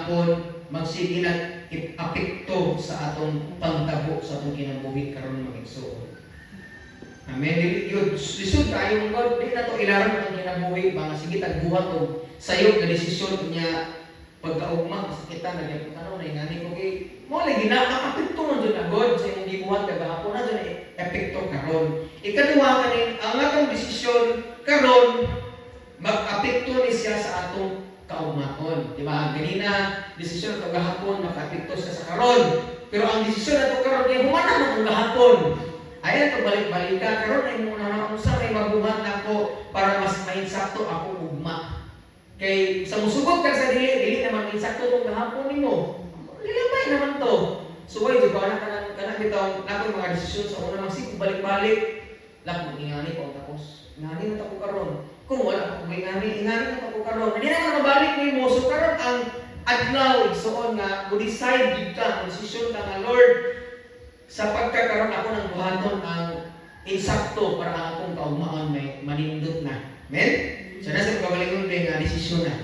gihapon magsige nag apekto sa atong pangtabo sa atong kinabuhi karon mga igsoon. Amen. Dili yun lisod kayo God, di na to ilaram ang kinabuhi ba nga sige tagbuhat og sayo nga desisyon niya pagkaugma sa kita nagyapon karon na ingani ko kay mo lagi na apekto man jud na God sa imong gibuhat kagahapon na jud epekto karon. Ikaduha kaning ang atong desisyon karon mag-apekto ni siya sa atong kaugmaon. Di ba? Ganina, desisyon ito gahapon, maka-apekto siya sa karon. Pero ang desisyon ito karon, kaya humana mo ang gahapon. Ayan ito, balik-balik ka. Karon ay muna na kung saan ay mabuhat na ako para mas mainsakto ako ugma. Kay sa musubot ka sa dili naman mainsakto itong gahapon ni mo. Lilabay naman to. So, why, di ba? Kanak bitaw, na mga desisyon sa una magsig, balik-balik. Lakong ingani ko tapos. Ingani na ako karon. Kung wala akong ingani na ako karon. Hindi naman mabalik ni mo. So karon ang adlaw igsoon nga mo-decide gid ka, desisyon ka nga Lord sa pagkakaroon ako ng buhaton ang insakto para ang akong kaugmaon may manindot na. Amen? So nasa pagkabalingon din nga desisyon na.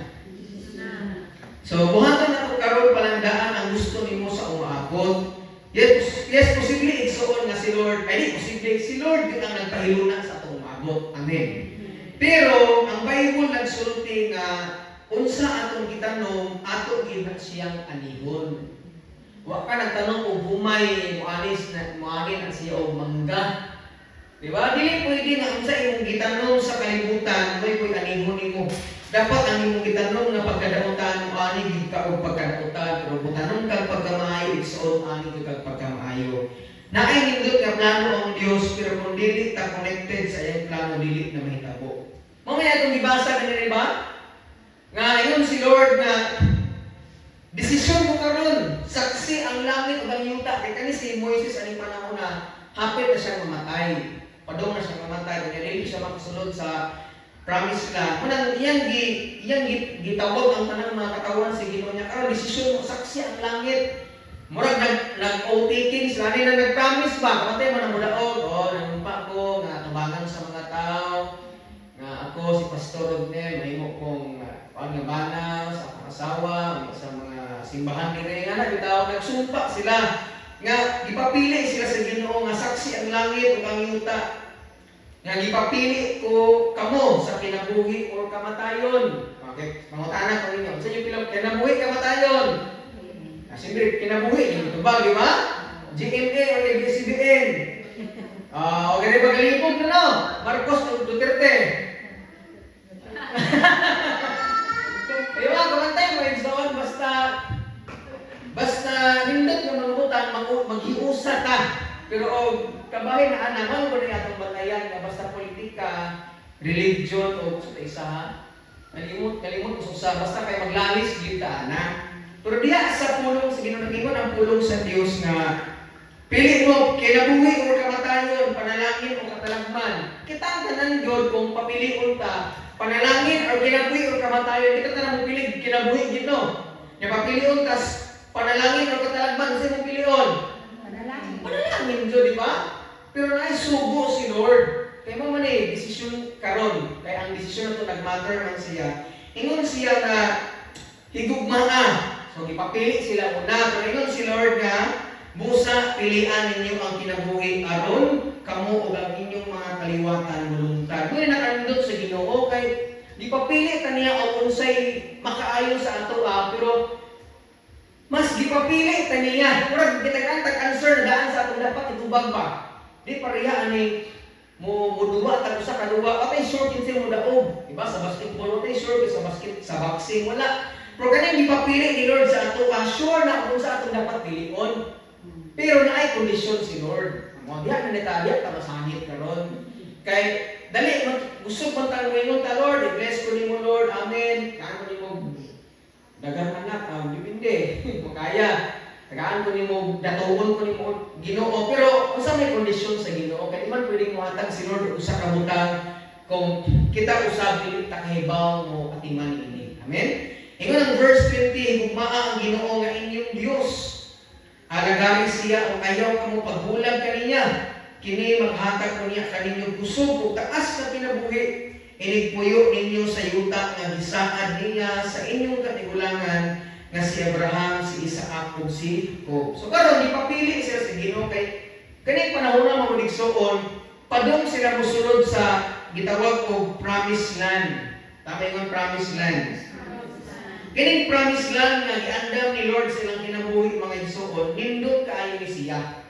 So buhaton na ako karon palandaan ang gusto nimo sa umaabot. Yes, posible igsoon nga si Lord. Ay di posible si Lord gyud ang nagpahiluna sa atong umaabot. Amen. Pero ang Bible nagsulti nga unsa atong gitanong ato gid siyang anihon. Wa ka nagtanong kung humay muanis na muanin ang siya og mangga. Di ba? Dili pwede nga unsa imong gitanong sa kalibutan, koy anihon nimo. Dapat ang imong gitanong nga pagkadautan mo ani gid ka og pagkadautan, pero butanong kag pagkamaayo igsoon ani gid kag pagkamaayo. Naay nindot nga plano ang Dios pero kung dili ta connected sa iyang plano dili na mahitabo. Mamaya itong ibasa kanina ba? Nga yun si Lord nga desisyon mo karon saksi ang langit ug ang yuta kay kani si Moises ani panahon na hapit na siyang mamatay. Padong na siyang mamatay kaya dili siya makasulod sa promise land. Kunang iyang gitawag ang tanang mga katawan sa Ginoo niya karon desisyon mo saksi ang langit. Murag nag-outtaking sila na nag-promise ba? Kamatay man ang mulaog. Nanumpa ko nga tubangan sa mga tao. Nga ako si Pastor Rodnel, mahimo kong pangabana sa akong asawa, sa mga simbahan nila. Nga bitaw nagsumpa sila. Nga gipapili sila sa Ginoo nga saksi ang langit ug ang yuta. Nga gipapili ko kamo sa kinabuhi o kamatayon. Okay, mangutana ko ninyo. Sa inyo pilang kinabuhi kamatayon. Siyempre, kinabuhi, ito ba, di ba? GMA o ABS-CBN. O ganyan pagalipog na, no? Marcos o Duterte. Di ba, kumantay mo, igsoon, basta nindot yung mga butang, maghiusa ta. Pero kabahin na naman ko na itong batayan, na basta politika, religion, o isa ha. Kalimot ko sa basta kayo maglalis, kita na. Pero diha sa pulong sa Ginoo ang pulong sa Dios nga pili mo kinabuhi o kamatayon, panalangin o katalagman. Kita ang tanan gyud kung papilion ta, panalangin o kinabuhi o kamatayon, kita tanan mo pili kinabuhi gid no. Nya papilion tas panalangin o katalagman sa imong pilion. Panalangin jud di ba? Pero naay sugo si Lord. Kay mo man desisyon karon, kay ang desisyon nato nagmatter man siya. Ingon siya na higugmaa. So, ipapili sila muna. Pero ingon si Lord nga, busa, pilian ninyo ang kinabuhi aron, kamo o ang inyong mga kaliwatan muluntad. Kung nakanindot sa Ginoo, kay di papili kaniya o unsay makaayon sa ato, pero mas di papili kaniya. Murag, kitag-antag answer na daan sa atong dapat itubag pa. Di pareha ani mo duwa tag usa ka duwa. Atay sure kinsa mo daog. Diba? Sa basketball, atay sure sa boxing, wala. Pero ganyan gipapili ni Lord sa ato, sure na kung sa atong dapat pilion. Pero naay kondisyon si Lord. Mo diha na detalye ta masangit karon. Kay dali gusto man ta moingon ta Lord, i-bless ko nimo Lord. Amen. Kaan ko nimo daghang anak, dipinde. Makaya. Tagaan ko nimo, datuon ko nimo Ginoo. Pero unsa may kondisyon sa Ginoo? Kay man pwedeng mohatag si Lord usa ka butang kung kita usab dili ta kahibaw mo atiman ini. Amen. Ingon ang verse 20, hugmaa ang Ginoo nga inyong Dios. Alagari siya o ayaw kamo pagbulag kaniya. Kini maghatag ko niya kaninyong kusog o taas na pinabuhi. Inigpuyo ninyo sa yuta nga gisaad niya sa inyong katigulangan nga si Abraham, si Isaac ug si Jacob. So karon gipapili sila sa Ginoo kay kani panahon na magudigsoon, padung sila mosunod sa gitawag og promised land. Tama yung promised land. Kining promised land nga giandam ni Lord silang kinabuhi mga igsoon, nindot kaayo ni siya.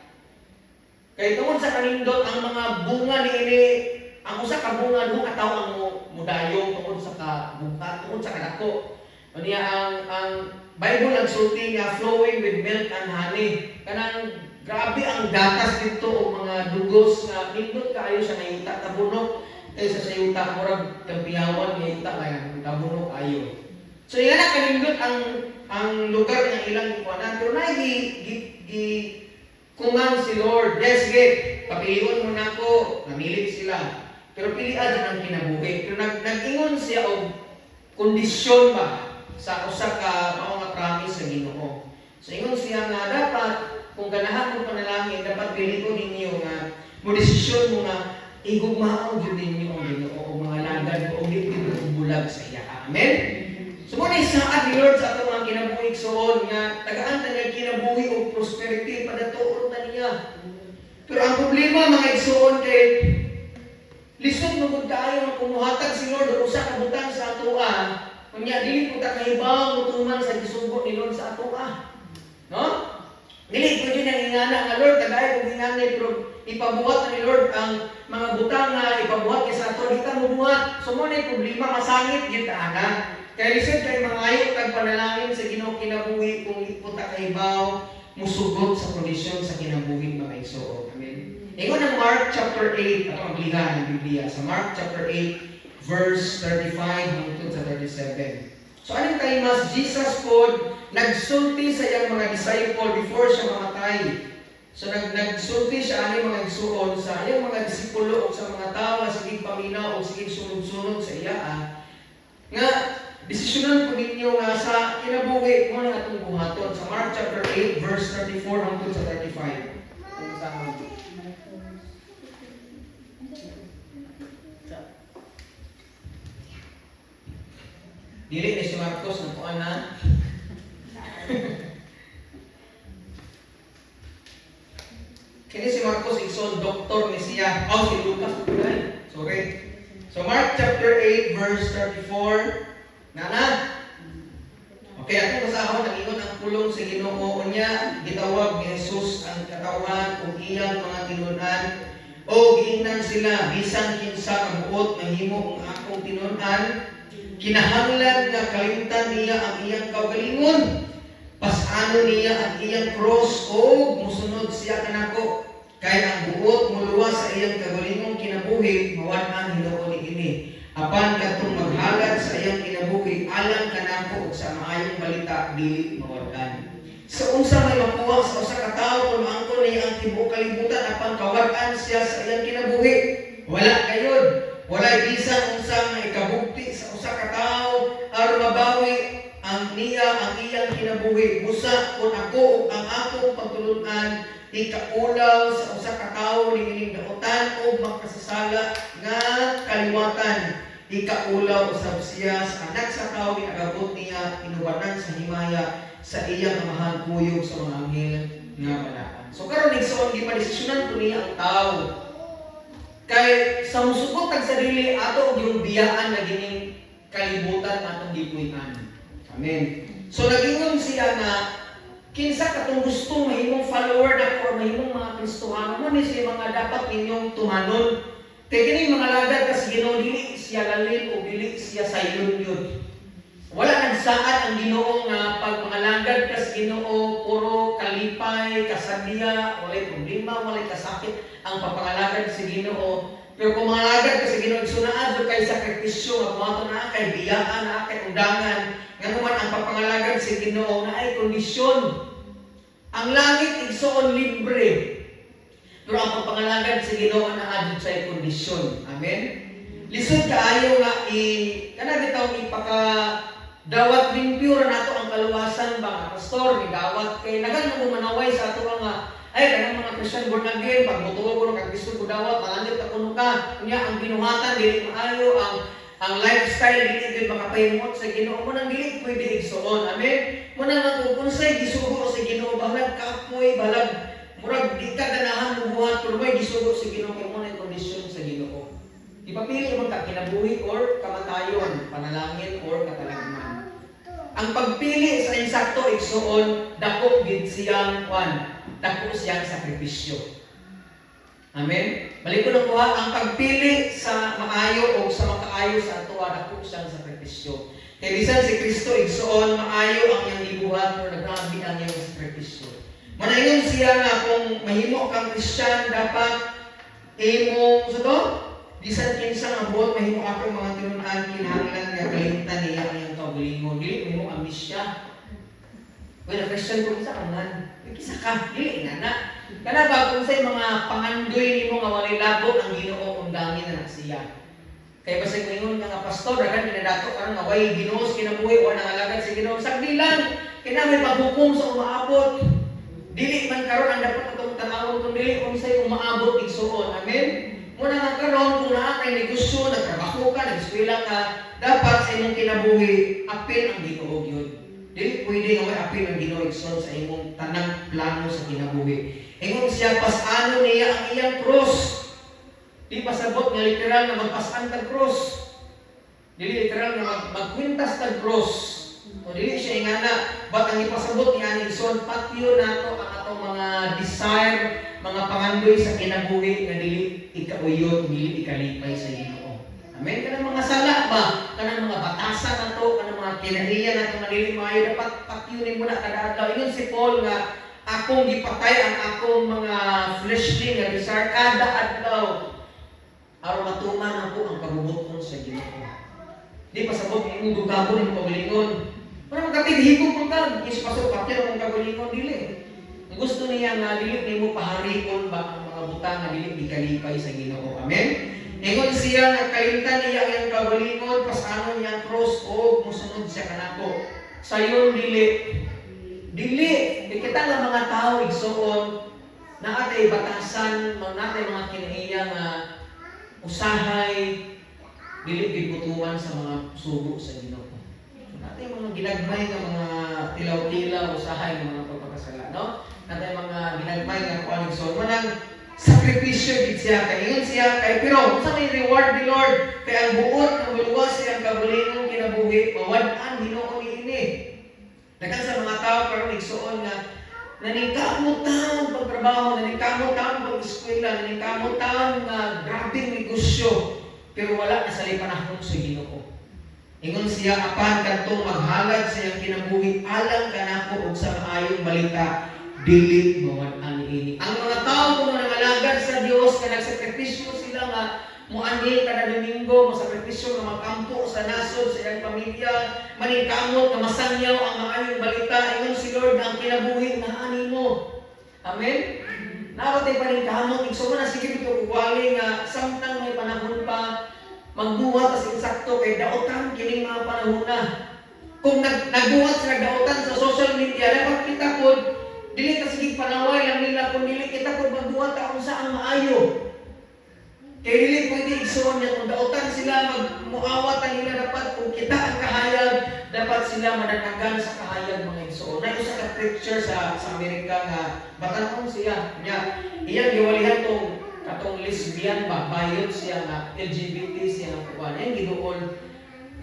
Kay tungod sa kanindot ang mga bunga niini, ang usa ka bunga duha ka tawo ang mudayong tungod sa kabunga, tungod sa kadako. Unya ang Bible nagsulti nga flowing with milk and honey. Kanang grabe ang gatas dito o mga dugos nga nindot kaayo sa nayuta tabunok kaysa sa yuta murag kampiyawan nayuta kaya tabunok ayo. So yan na kanindot ang lugar nga ilang ikuanan pero na gi kuman si Lord. Yes, papilion mo na ko, namilit sila. Pero pilian din ang kinabuhi. Pero nag-ingon siya o kondisyon ba sa usa ka mga promise sa Ginoo. So ingon siya nga dapat kung ganahan mo panalangin, dapat pilion ninyo nga mo desisyon mo nga igugmaon gyud ninyo ang Ginoo o mga lagad o dili bulag sa iya. Amen. So mo ni saad ni Lord sa atong mga kinabuhi igsoon nga tagaan ta niya kinabuhi o prosperity padatuon ta niya. Pero ang problema mga igsoon kay lisod mo gud kaayo nga kumuhatag si Lord og usa ka butang sa atoa. Kunya dili po ta kahibaw mutuman sa gisugo ni Lord sa atoa. No? Dili ko din ang ingana nga Lord kagaya kung inanay pero ipabuhat ni Lord ang mga butang nga ipabuhat kay sa atoa di ta mobuhat. So mo ni problema masangit gyud ta ana. Kaya lisod kay mangayo kag panalangin sa Ginoo kinabuhi kung ipunta kay baw musugot sa kondisyon sa kinabuhi mga igsoon. Amen. Ingon ang Mark chapter 8 ato ang lihan ng Biblia sa Mark chapter 8 verse 35 hangtod sa 37. So anong kay mas Jesus pod nagsulti sa iyang mga disciple before siya mamatay. So nagsulti siya ani mga igsoon sa iyang mga disipulo o sa mga tawo sige paminaw o sige sunod-sunod sa iya nga desisyonan po ninyo nga sa kinabuhi mo na atong buhaton sa Mark chapter 8 verse 34 hangtod sa 35. Dili ni si Marcos ng kuan na. Kini si Marcos igsoon doktor ni siya. Si Lucas sorry. So Mark chapter 8 verse 34 Nana. Okay, ato kasahon nag-ingon ang pulong sa Ginoo niya gitawag ni Jesus ang katawan ug iyang mga tinun-an o giingnan sila bisan kinsa ang buot mahimo ang akong tinun-an kinahanglan nga kalimtan niya ang iyang kaugalingon pas-ano niya ang iyang cross o musunod siya kanako kay ang buot muluwas sa iyang kaugalingon kinabuhi mawad-an Ginoo niini apan kadtong maghalad sa iyang kinabuhi alang kanako sa maayong balita dili mawad-an. Sa unsa may makuha sa usa ka tawo kung angkon niya ang tibuok kalibutan apan kawad-an siya sa iyang kinabuhi wala kayod walay bisan unsa nga ikabugti sa usa ka tawo aron mabawi ang niya ang iyang kinabuhi busa kun ako ug ang akong pagtulun-an ikaulaw sa usa ka tawo niining dautan o makasasala nga kaliwatan ikaulaw usab siya sa anak sa tawo ginagabot niya inubanan sa himaya sa iyang amahang kuyog sa mga anghel nga balakan. So karon igsoon gipadesisyonan ko niya ang tawo kay sa musugot tag sarili ato og yung biyaan na gining kalibutan atong gipuy-an. Amen. So nagingon siya na kinsa katong gustong mahimong follower na or mahimong mga Kristohano mo ni siya mga dapat ninyong tumanon. Kay kining mga lagad kas Ginoo dili siya lalin o dili siya sayon yun. Wala nagsaad ang Ginoo nga pag mga lagad kas Ginoo puro kalipay, kasadya, walay problema, walay kasakit ang papangalagad sa Ginoo. Pero kung mga lagad kasi Ginoo sunaan do kay sakripisyo nga buhato na kay biyaan na kay undangan nga naman ang papangalagad sa Ginoo na ay kondisyon. Ang langit igsoon libre. Pero ang papangalagad sa Ginoo na adto sa kondisyon. Amen. Lisod kaayo nga kana bitaw ipaka dawat limpyo ra nato ang kaluwasan ba pastor ni dawat kay nagan mo manaway sa ato nga ay kanang mga Christian born again pag motuo ko kag gusto ko dawat malanggit ta kuno ka kunya ang binuhatan dili maayo ang Ang lifestyle dili gyud makapahimot sa Ginoo, mo nang dili pwede igsuon. Amen. Mo nang kung unsay gisugo sa Ginoo, balag kapoy, balag murag di ka ganahan mo buhat pero may gisugo sa Ginoo kay mo na kondisyon sa Ginoo. Ipapili mo ka kinabuhi or kamatayon, panalangin or katalagman. Ang pagpili sa insakto igsuon, dako gid siyang dako siyang sakripisyo. Amen. Balik ko na kuha, ang pagpili sa maayo o sa makaayo sa atuwa, dako siyang sakripisyo. Kaya bisan si Kristo igsuon, maayo ang iyang gibuhat o naggrabe ang iyang sakripisyo. Manayon siya nga kung mahimo kang Kristiyan, dapat imong sa to, bisan kinsa nga buot mahimo ako mga tinunan kinahanglan nga kalimtan niya ang iyang kaugalingon. Dili mahimo ambisya. Well, Christian ko isa kangan. Kisa ka, dili na. Kana ba kung say mga pangandoy nimo nga walay labot ang Ginoo undangin na siya. Kay basig ingon nga pastor dagan ginadato karon nga way Ginoo kinabuhi o nangalagad si Ginoo sagdi lang kinahanglan maghukom sa umaabot. Dili man karon ang dapat atong tanawon kun dili unsay umaabot igsuon. Amen. Muna nga karon kung naa kay negosyo, nagtrabaho ka, nag-eskwela ka, dapat sa imong kinabuhi apil ang Ginoo gyud. Dili pwede nga may apil ang Ginoo igsoon sa imong tanang plano sa kinabuhi. Ingon siya pasano niya ang iyang cross. Di pasabot nga literal na magpasan tag cross. Dili literal na magkwintas tag cross. O dili siya ingana, but ang ipasabot niya ni igsoon patio nato ang atong mga desire, mga pangandoy sa kinabuhi nga dili ikauyot, dili ikalipay sa Ginoo. Amen. Kanang mga sala ba, kanang mga batasan nato, kanang mga kinaiya nato nga dili maayo dapat patyunin mo na kada adlaw. Ingon si Paul nga akong gipatay ang akong mga fleshly nga desire kada adlaw aron matuman ako ang kabubuton sa Ginoo. Di pasabot ni imong dugabon imong kagalingon. Para magkatidhigog mo ka, is pasok patyo ang kagalingon dili. Ang gusto niya nga dili nimo paharikon ba ang mga butang nga dili gikalipay sa Ginoo. Amen. Ingon siya nga kalimtan niya ang kagalingon pasano niya ang cross o musunod siya kanako. Sayon dili. Kita nga mga tao igsuon na atay batasan, natay mga kinaiya nga usahay dili gibutuan sa mga sugo sa Ginoo. Natay mga ginagmay nga mga tilaw-tilaw usahay ng mga pagpakasala, no? Natay mga ginagmay nga kuan igsuon manang sakripisyo gid siya kay ingon siya kay pero unsa may reward ni Lord kay ang buot ng luwas siyang kabulingon kinabuhi mawad-an Ginoo niini. Dagan sa mga tao karon igsuon nga naningkamot taon pagtrabaho, naningkamot taon pag-eskwela, naningkamot taon nga grabing negosyo, pero wala na sa lipanahon sa Ginoo. Ingon siya apan kadtong maghalad sa iyang kinabuhi alang kanako og sa maayong balita dili mawad-an niini. Ang mga tao kung nangalagad sa Dios nga nagsakripisyo sila nga muanhi kada Domingo, masakripisyo nga magkampo sa nasod sa iyang pamilya, maningkamot nga masangyaw ang maayong balita. Ingon si Lord ang kinabuhi nga ani mo. Amen. Narote paningkamot igsuon na sige bito uwali nga samtang may panahon pa magbuhat as insakto kay daotan kining mga panahon na. Kung nagbuhat sila daotan sa social media, dapat kita pod dili ka sige panaway lang nila kung dili kita pod magbuhat ta unsa ang maayo. Kaya dili pwede igsuon niya kung daotan sila magmuawat ang nila dapat kung kita ang kahayag dapat sila madanagan sa kahayag mga igsuon. Na usa ka preacher sa Amerika nga batanon siya niya iyang giwalihan tong katong lesbian ba bayot siya nga LGBT siya nga kuan yang giduol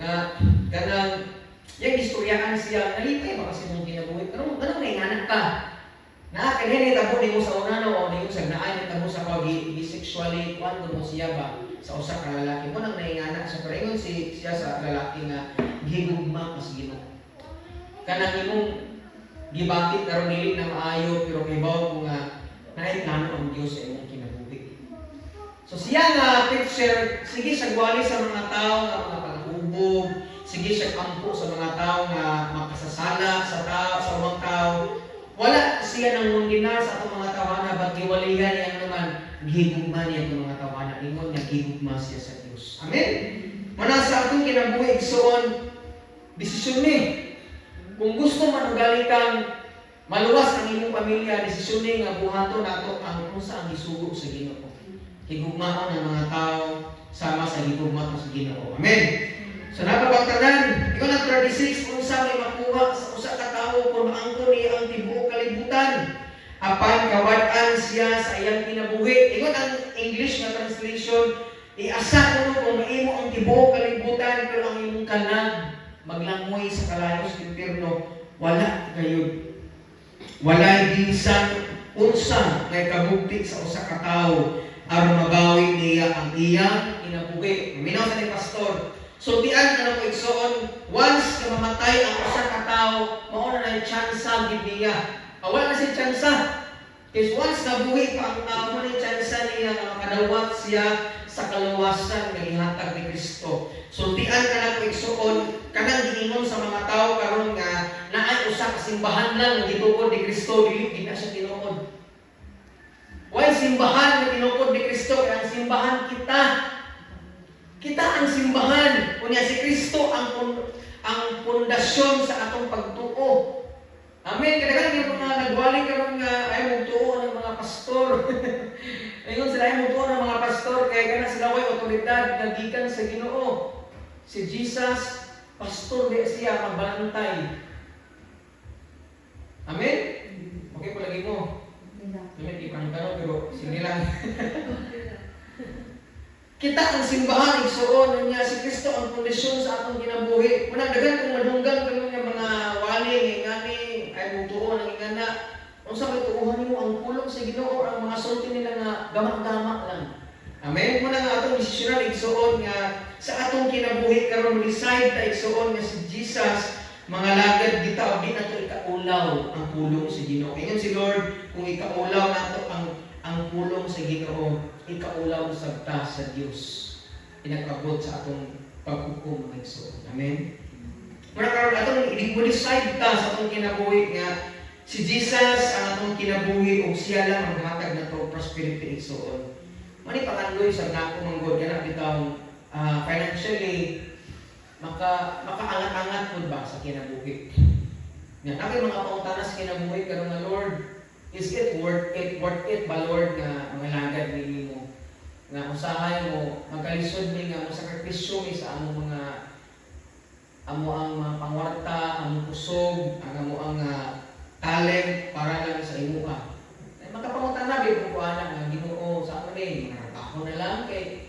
nga kanang yang istoryaan siya nalipay ba kasi mong kinabuhi pero ganun na ingana ka na kanini tabo nimo sa una no o nimo sa naan tabo sa bisexually kuan mo siya ba sa usa ka lalaki mo nang naingana sa paringon siya sa lalaki nga gihigugma mas Ginoo kanang imong gibati karon dili na maayo pero kibaw ko nga naay plano ang Dios sa imong kinabuhi. So siya nga preacher sige siya gwali sa mga tao nga mga panghubog, sige siya kampo sa mga tao nga makasasala sa tao sa mga tao. Wala siya nang mundinar sa atong mga tawana but giwalihan niya naman gihigugma niya ang mga tawana ingon nga gihigugma siya sa Dios. Amen. Mana sa atong kinabuhi igsuon desisyon ni kung gusto man ugali kang maluwas ang imong pamilya desisyon ni nga buhaton nato ang unsa ang gisugo sa Ginoo. higugmaon ang mga tao sama sa higugma sa Ginoo. Amen. So napabagtanan, ikaw na 36, unsa may makuha sa usa ka tawo kung maangkon niya ang tibuok kalibutan. Apan kawad-an siya sa iyang kinabuhi. Ingon ang English na translation, iasa ko kung maimo ang tibuok kalibutan pero ang imong kanang maglangoy sa kalayos ng impierno, wala gayud. Wala bisan unsa may kabugti sa usa ka tawo aron mabawi niya ang iyang kinabuhi. Minaw sa ni pastor. So tian ka na po igsoon, once na mamatay ang usa ka tawo, mao na nay tsansa gid niya. Wala na si tsansa. Kasi once nabuhi pa ang tao, mo ni tsansa niya nga makadawat siya sa kaluwasan nga ihatag ni Kristo. So tian ka na po igsoon, kanang giingon sa mga tao karon nga naay usa ka simbahan lang nga gituod ni Kristo, dili gid na siya tinuod. Why simbahan nga tinuod ni Kristo? Kaya ang simbahan kita. Kita ang simbahan. Kunya si Kristo ang pundasyon sa atong pagtuo. Amen. Kadaghan yung mga nagwali karon nga ay magtuo ng mga pastor. Ayun sila ay magtuo ng mga pastor kaya kana sila way otoridad nga gikan sa Ginoo. Si Jesus pastor di siya magbantay. Amen. Okay po lagi mo. Amen. Ipang tanong pero sige lang. Kita ang simbahan, igsuon niya si Kristo ang pundasyon sa atong kinabuhi. Muna dagan kung madunggan kayo nga mga wali, ngani, ay mutuo ng ingana. Kung sa may tuuhan nimo ang pulong sa Ginoo, ang mga sulti nila nga gamak-gamak lang. Amen. Muna nga atong decisional igsuon nga sa atong kinabuhi karon reside ta igsuon nga si Jesus mga lagad bitaw di nato ikaulaw ang pulong sa Ginoo. Ingon si Lord kung ikaulaw nato ang pulong sa Ginoo, ikaulaw sabta sa Dios. Pinagabot sa atong paghukom ng igsoon. Amen. Muna karon atong i-decide ta sa atong kinabuhi nga si Jesus ang atong kinabuhi ug siya lang ang maghatag nato prosperity igsoon. Mani pangandoy sa nako manggod kana bitaw financially makaangat-angat pud ba sa kinabuhi. Nga aking mga pangutana sa kinabuhi karon nga Lord, is it worth it ba Lord nga mga lagad nimo nga usahay mo magkalisod mi nga sakripisyo mi sa among mga amo ang mga pangwarta, among kusog, ang amo ang talent para lang sa imuha. Makapangutana bi kung kuana nga Ginoo sa amin, ako na lang kay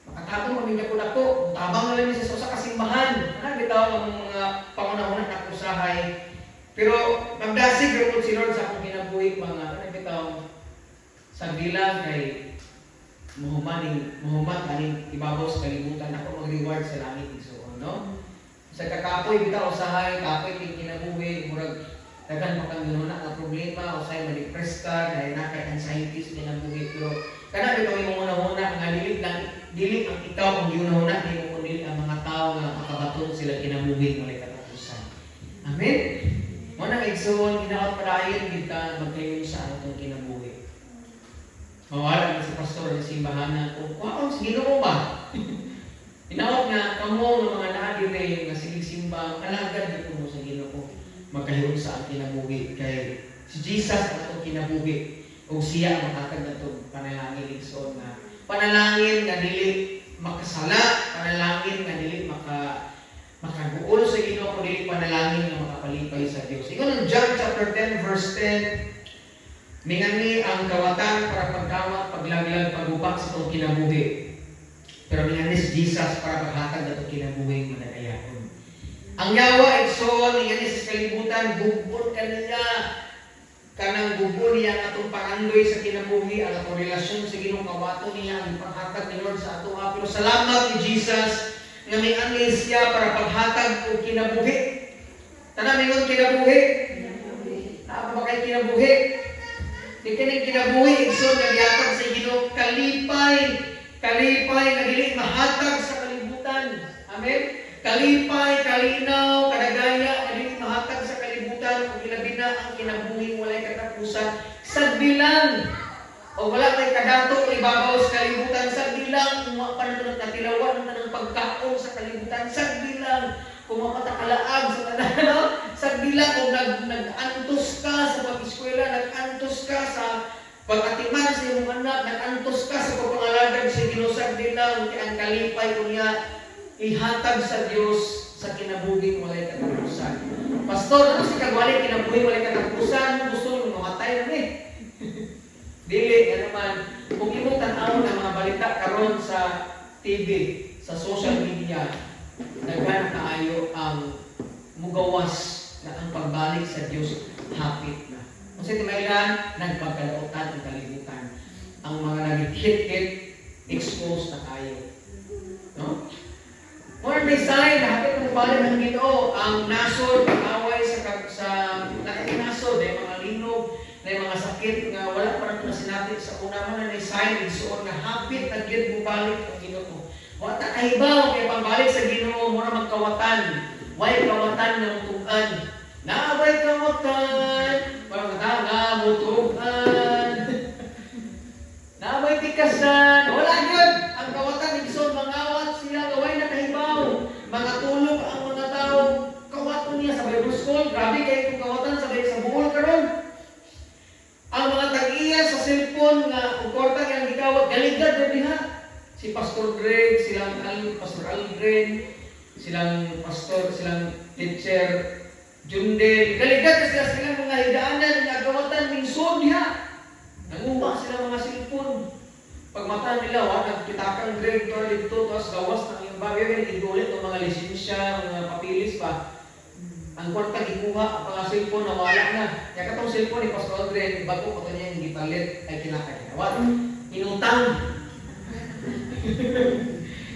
makatapong maminya ko nako, tabang na lang sa usa ka simbahan. Bitaw ang mga pangunahuna na usahay. Pero magdasig gyud si Lord sa akong kinabuhi mga bitaw sa bilang kay muhuman kaning ibabaw sa kalibutan ako mag-reward sa langit igsoon, no? Sa kakapoy bitaw usahay, kapoy king kinabuhi, murag daghan pa kang ginuna nga problema, usahay ma-depress ka, dahil nakay anxieties kinabuhi, pero kana bitaw imong una-una nga dili ang ikaw ang ginuna nimo kundi ang mga tao nga makabaton sila kinabuhi walay katapusan. Amen. Mo nang igsoon ginaot padayon kita magkayon sa atong kinabuhi. Mawala na si pastor ng simbahan kung kuwaon si Ginoo ba? Inaot nga kamo ng mga naadire nga sige simba kalagad dito mo sa Ginoo magkayon sa atong kinabuhi kay si Jesus ang atong kinabuhi ug siya ang makatag nato panalangin igsoon na panalangin nga dili makasala, panalangin nga dili makaguol sa Ginoo kundi dili panalangin nga makapalipay sa Dios. Ingon ang John chapter 10 verse 10, mingani ang kawatan para pagkawat, paglaglag, pagubak sa itong kinabuhi. Pero mingani si Jesus para maghatag na itong kinabuhi mananayaon. Ang yawa, igsoon, mingani sa kalibutan, gubon kanila, kanang gubon niya ang atong pangandoy sa kinabuhi, ang atong relasyon sa Ginoo kawato niya, ang paghatag ni Lord sa ato. Pero salamat ni Jesus, nga mingani siya para paghatag o kinabuhi. Tanang mingon kinabuhi? Apa ba kay kinabuhi? Di kining kinabuhi igsoon nga gihatag sa Ginoo kalipay nga dili mahatag sa kalibutan. Amen. Kalipay, kalinaw, kadagaya nga dili mahatag sa kalibutan ug ilabi na ang kinabuhi walay katapusan. Sagdi lang. O wala kay kadato ibabaw sa kalibutan, sagdi lang kung mapanunod na tilawan ng pagkaon sa kalibutan, sagdi lang kung mapatakalaag sa tanan, sagdi lang kung nag-antos ka sa pag-eskwela, nag-antos ka sa pag-atiman sa iyong anak, nag-antos ka sa pagpangalaga gilusag nila kay ang kalipay kunya ihatag sa Dios sa kinabuging walay katapusan. Pastor, ano si kagwalay kinabuhi walay katapusan? Gusto mo mamatay na Dili, yan naman. Kung imong tan-awon ang mga balita karon sa TV, sa social media, naghanap kaayo ang mugawas na ang pagbalik sa Dios hapit na. Kung sa timaylan, nagpagkalautan ang kalibutan. Ang mga nag-hit-hit, exposed na tayo. No? More design, hapit ng balik ng Ginoo, ang nasod, pag-away sa nakikinaso, dahil mga linog, na mga sakit nga wala pa rin na sinabi sa una man na sign igsuon nga hapit na gyud bubalik ang Ginoo. Wa ta kahibaw kay pambalik sa Ginoo mo na magkawatan. Way kawatan ng tugan. Naabay kawatan, para nga mutugan. Naabay tikasan, wala gyud ang kawatan igsuon mangawat siya gaway na kahibaw. Mga tulog ang mga tao kawaton niya sa Bible school. Grabe kay kawatan sa buhol karon. Ang mga tag-iya sa cellphone nga ukorta kang gikawat galigad na diha. Si Pastor Greg, Pastor Algren, silang teacher Jundel, galigad na sila mga hidaanan nga gawatan ning sud diha. Nanguha sila mga cellphone. Pag mata nila wa nagkitakang Greg to dito tapos gawas ng iyang bagay kay gidulit ng mga lisensya, mga papilis pa. Ang kwarta gikuha ang mga cellphone na wala na. Kaya katong cellphone ni Pastor Aldrin, bago ko niya yung gipalit ay kinakaginawa. Inutang.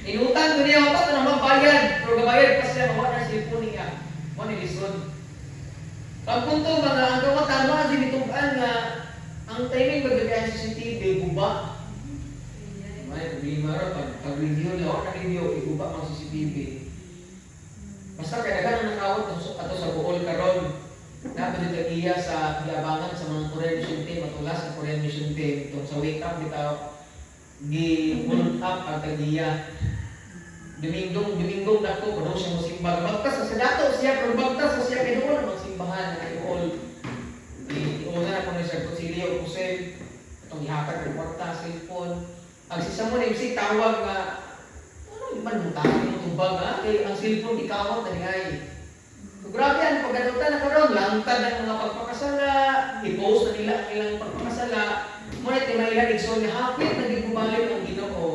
Inutang ko niya, wapat na magbayad. Pero gabayad pa siya, mawala na cellphone niya. Wala ni lisod. Pagpunto mga ang kawatan, mga sinitugan nga ang timing bagay sa CCTV, buba. May problema rin, pag-review niya, wala na-review, ibuba ang CCTV. Basta kaya ganang nakawat ato sa buol karon. Dapat dito iya sa giabangan sa mga Korean mission team matulas sa Korean mission team tong sa wake up bitaw gi-pull up ang tagiya. Dumingong dako kuno siya mosimba. Bagtas sa dato siya pero bagtas sa siya kay doon magsimbahan kay all. Una na kuno siya konsilyo kusel itong gihatag ng kwarta cellphone. Ang sisa mo na si tawag nga man mutawag yung tubag ha? Kaya ang cellphone ikawat na ningay. So grabe yan, pagkatutan na karon langtad ang mga pagpakasala, i-post na nila ang ilang pagpakasala, ngunit tinailan igsoon na hapit na gibumalik ang Ginoo.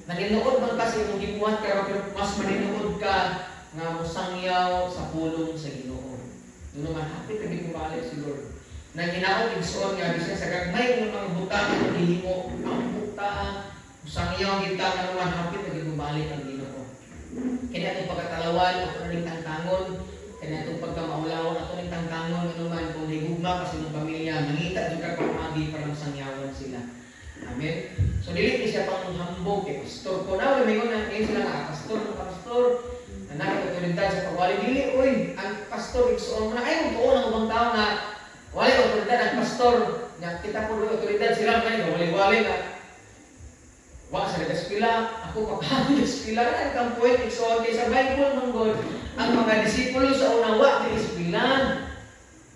Naninood man kasi yung gibuhat ka, pero mas maninood ka nga musangyaw sa pulong sa Ginoo. Doon naman hapit na gibumalik si Lord. Nang hinaot igsoon nga, bisya sa gagmay ng mga butang na hihimo, ang butang, musangyaw kita nga naman hapit na gibumalik ang Ginoo. Kaya itong pagkatalawan, ako na rin tangtangon. Kaya itong pagkamaulawan, ako rin tangtangon. Ano man, kung nahigugma kasi ng pamilya, mangita doon ka pamagi para masangyawan sila. Amen? So, dili siya pang hambog kay pastor ko. Na, may ngayon sila nga, pastor, nanakit otoridad sa pagwali. Dili, uy, ang pastor, iksoon mo na, ay, magtuon ang ubang tao nga, wali otoridad ang pastor. Kita po doon otoridad sila, ngayon, wali-wali na. Wa sa nag-eskwela, ako kapag nag-eskwela, ang kampuin, iksoon kay sa Bible ng God, ang mga disipulo sa una, wa kay eskwela.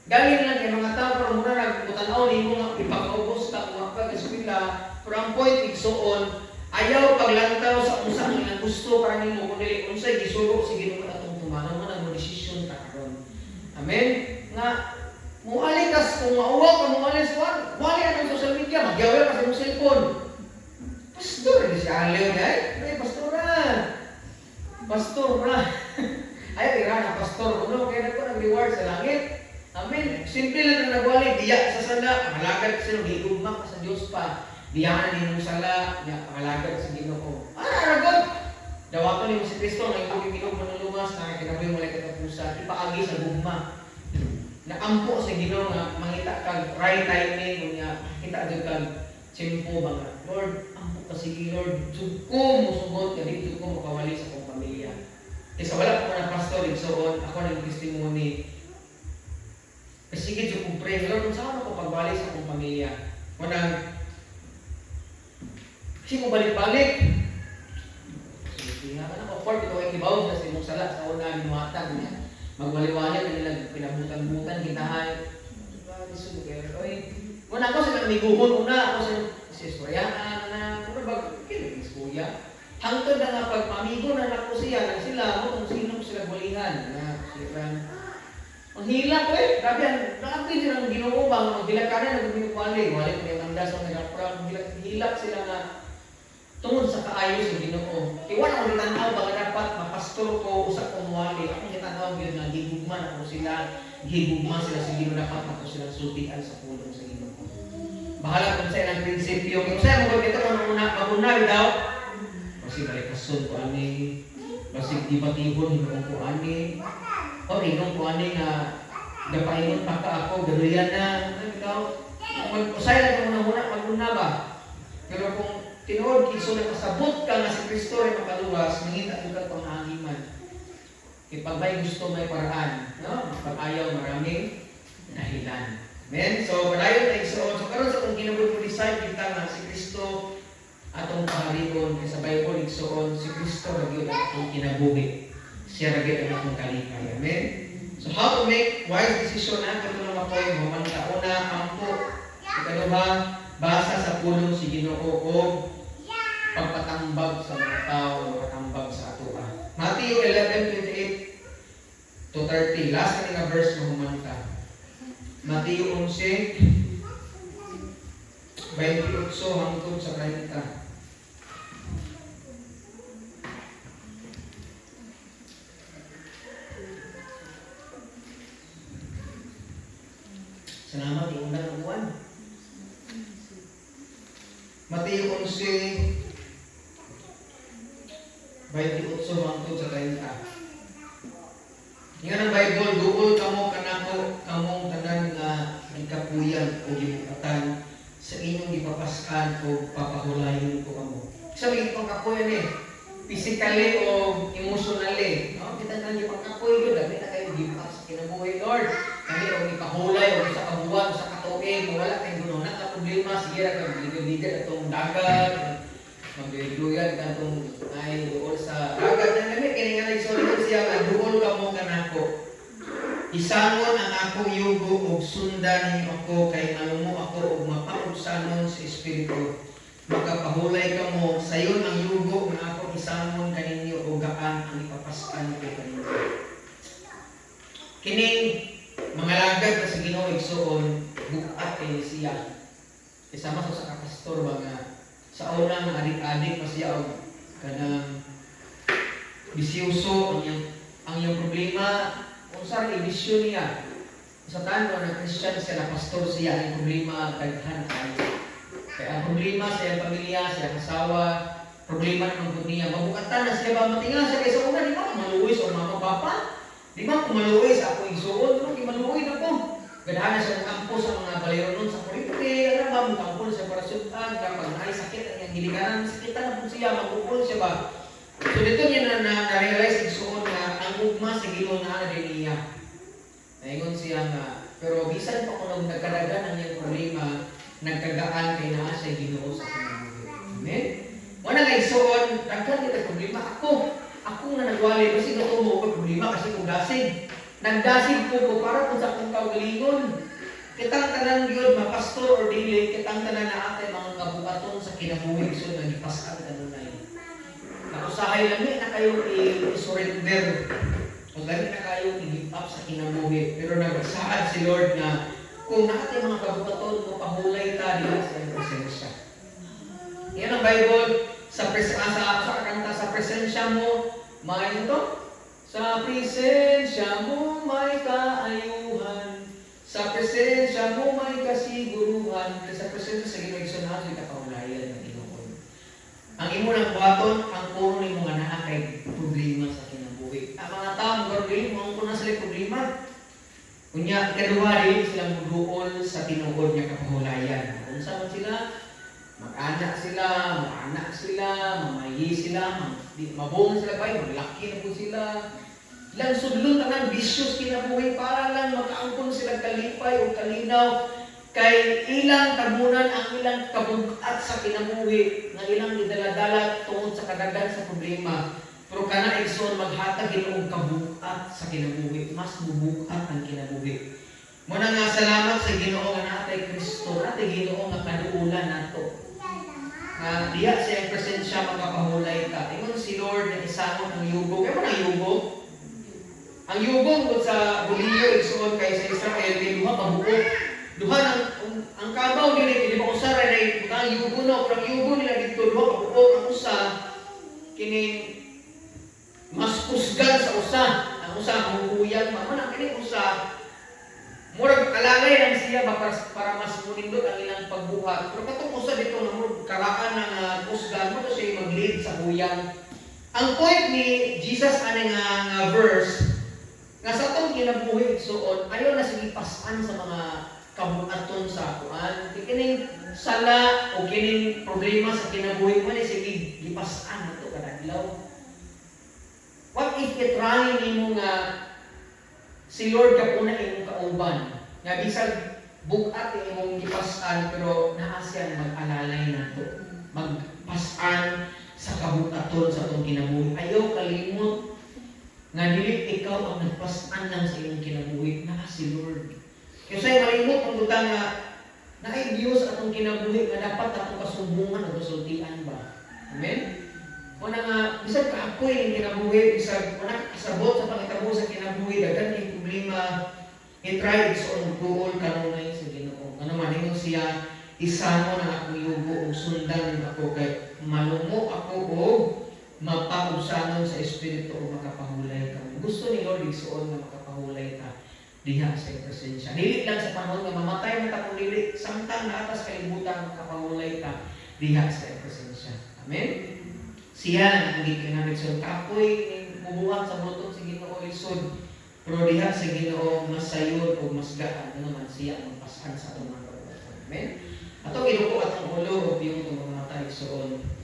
Galing lang kay mga tao, pero muna nagputanaw, hindi mo nga ipag-ubos ka, mga pag-eskwela, pero ang point, iksoon, ayaw paglantaw sa kung saan ang gusto para nimo kung dili unsay gisuro sa Ginoo atong tumanaw man ang desisyon ta karon. Amen. Nga muali kas kung mauwa ka muali sa wali ang social media, magyaw ka sa imong cellphone. Pastor, di siya aliw niya. Ay, pastora. Ayaw, na pastor. Ano, kaya na ko nag-reward sa langit. Amen. Simple lang na nagwali. Diya sa sala. Malagad sila. Higugma ka sa Diyos pa. Diyahan ninong sala. Malagad sa Ginoo. Aragod. Dawato ni mo si Kristo. Ngayon kong Ginoo manulumas. Nakakinaboy mo lang katapusan. Ipaagi sa gugma. Naampo sa Ginoo nga. Mangita kag right timing. Kung kita doon kag simpo ba nga. Lord, ampo kasi Lord, suko mo sugot, dito ko makawali sa kong pamilya. Kasi wala ko na pastor, igsoon, ako ng testimony. Kasi sige, kong pray, Lord, kung saan ako pagbalik sa kong pamilya? Wanang, kasi kung balik-balik, sige nga, anak, afford ito ay kibaw sa simong sala, sa una, limuatan niya. Magwali-wali, kanilang pinabutan-butan, kitahay. Una ako sa namiguhon, una ako sa istorya, ano ba, kilig istorya? Hangtod na nga pagpamigo na nako siya, nang sila mo kung sino sila bulihan. Na sila, ang hilak eh, grabe yan, nakapin sila ng Ginoo bang, ang hilak ka na, nag-umiwali, wali ko yung mandas ang nagapra, hilak sila na tungod sa kaayos ng Ginoo. Iwan ako nitanaw ba dapat mapastor ko usa kong wali. Ako nitanaw yun nga gihugman ako sila, gihugman sila sa Ginoo dapat ako sila sultian sa pulong sa Ginoo. Bahala kung sa ilang prinsipyo. Kung sa'yo mo dito kung magunaw daw. Kasi balikason ko ani, basig di batihon hinong ko ani. O hinong ko ani nga gapaingon pa ka ako, galuyan na. Ano daw? Usay lang kung muna maguna ba? Pero kung tinuod kiso na kasabot ka nga si Kristo ay makaluwas, mangita ko ka panghangiman. Pag may gusto may paraan, no? Pag ayaw maraming dahilan. Amen? So, padayon na igsoon. So, karon sa kung kinabuhi ko decide kita nga si Kristo atong paharibon sa Bible igsoon, si Kristo lagi atong kinabuhi. Siya lagi ang atong kalipay. Amen? So, how to make wise decision na katulong ako yung mamanta. Una, ampo. Ikaduha, basa sa pulong si Ginoo o pagpatambag sa mga tao, pagpatambag sa ato. Matthew 11:28 to 30. Last na nga verse mahumanta. Matthew 11:28 hangtod sa 30. Salamat, iundan ang buwan. Mateo 11:28 hangtod sa 30. Ingan ang Bible, duol kamo kanako, kamong tanan nga nagkapuyan o gibukatan sa inyong gipapaskan o papahulayon ko kamo. Sa mga pagkapuyan physically o emotionally. No? Kita na yung pagkapuy yun, dami na kayo gipas sa kinabuhi, Lord. Kami o ipahulay o sa kabuwan, sa katuig, wala kayong guno na problema, sige ra kang ligad-ligad atong dagat, magduyan ka itong ay doon sa dagat na namin, kininganay solid siya, doon ka mo kanako. Isangon ang akong yugo o sundan ninyo ako, kay malumo ako o mapaugsanon sa Espiritu. Makapahulay ka mo, sayon ang yugo na ako isangon kaninyo o gaan ang ipapaskan ko kaninyo. Kining mga lagad na sa Ginoo igsoon, bukat kay siya. Isama sa kapastor mga sa unang adik-adik pa siya o kanang bisyoso ang iyong problema kung saan ibisyo niya. Sa tanong na Christian siya na pastor siya ang problema daghan kayo. Kaya ang problema sa iyong pamilya, sa iyong asawa, problema naman po niya. Mabukatan na siya ba matingan siya kaysa una, di ba kumaluwis o mga papa? Di ba kumaluwis ako igsoon? Di ba kumaluwis na po? Ganahan na siya ng kampo sa mga balero nun sa kurite. Alam ba, mong kampo na siya para syutan. Kapag naisakit ang iyang hilikanan, sakitan na po siya, magpupul siya ba? So dito niya na-realize igsoon na ang ugma sa Ginoo na din niya. Naingon siya nga, pero bisan pa kung nagkadagan ang iyang problema, nagkagaan kay naa siya Ginoo sa kinabuhi. Amen? Wala nga igsoon, daghan kita problema. Ako na nagwali, kasi natumo ko problema kasi kung dasig. Nagdasig ko para kung sa kong kaugalingon. Kitang tanan yun, mapastor or dili, kitang tanan na ate mga kabukaton sa kinabuhi, so nagipasan ka nun ay. Nakusahay lang na kayo i-surrender. O gani na kayo i-give up sa kinabuhi. Pero nagsaad si Lord na kung natin mga kabukaton mo pahulay ta dila sa iyong presensya. Yan ang Bible sa kanta sa presensya mo, may ito. Sa presensya mo may kaayuhan. Sa presensya mo may kasiguruhan. Sa presensya sa ginagsunahan sa kapahulayan ng Ginoo. Ang imo ng buhaton, ang puro ni mga naa kay problema sa kinabuhi. Ang mga tao magkaroon mo kung nasa problema. Kunya, ikaduha rin silang magduol sa tinuod niya kapahulayan. Kung saan sila, mag-anak sila, mamayi sila, mabungan sila ba, maglaki na po sila. Ilang sudlon na ng bisyos kinabuhi para lang makaangkon sila kalipay o kalinaw kay ilang tabunan ang ilang kabugat sa kinabuhi na ilang idala-dala tungod sa kadagan sa problema. Pero kana igsoon maghatag Ginoo kabugat sa kinabuhi, mas bubukat ang kinabuhi. Muna nga salamat sa Ginoo nga natay Kristo, natay Ginoo nga kaduulan nato. Diya sa iyang presensya magkapahulay ka. isangon ang yugo. Kaya mo ang yugo? Ang yugo kung sa Bolivia, igsuon kay sa Israel, may duha ka buok. Duha ang kabaw nila, di ba usara na ang yugo no, pero ang yugo nila dito, duha ka buok. Ang usa, kining mas kusgan sa usa. Ang usa, mahuyang, mamana, kining usa, murag kalalay lang siya para mas munindot ang ilang pagbuhat. Pero katong usa dito na murag karaan ng kusgan mo to siya mag-lead sa huyang. Ang point ni Jesus ani nga verse nga sa atong kinabuhi suon ayaw na sige pasan sa mga kabuhaton sa kuan. Kining sala o kining problema sa kinabuhi mo ni sige gipasan nato kada adlaw. What if i-try nimo nga si Lord kapuna imong kauban nga bisag bukat imong gipasan pero naa siya mag-alalay nato magpasan sa kabukaton sa atong kinabuhi. Ayaw kalimot nga dili ikaw ang nagpasan lang sa imong kinabuhi, naa si Lord. Kaya sa'yo malimot ang butang nga naay Diyos atong kinabuhi nga dapat atong kasumbungan o kasultian ba? Amen? O na nga, bisag kaapoy ang kinabuhi, bisag kasabot sa pangitabo sa kinabuhi, daghan yung problema, i-try sa unong kanunay sa Ginoo. Ano man, ingon siya, isano na akong yugo o sundan ako kay malumo ako o mapausanon sa Espiritu o makapahulay ka. Gusto ni Lord igsuon nga makapahulay ka diha sa presensya. Dili lang sa panahon nga mamatay mo ta kung dili samtang na atas kalibutan makapahulay ka diha sa presensya. Amen. Siya ang gikinamit sa kapoy mubuhat sa butot sa Ginoo lisod. Pero diha sa Ginoo mas sayod o mas gaan naman siya ang pasan sa atong mga kabuhaton. Amen. Ato ginuko atong ulo o yung mga matay suon.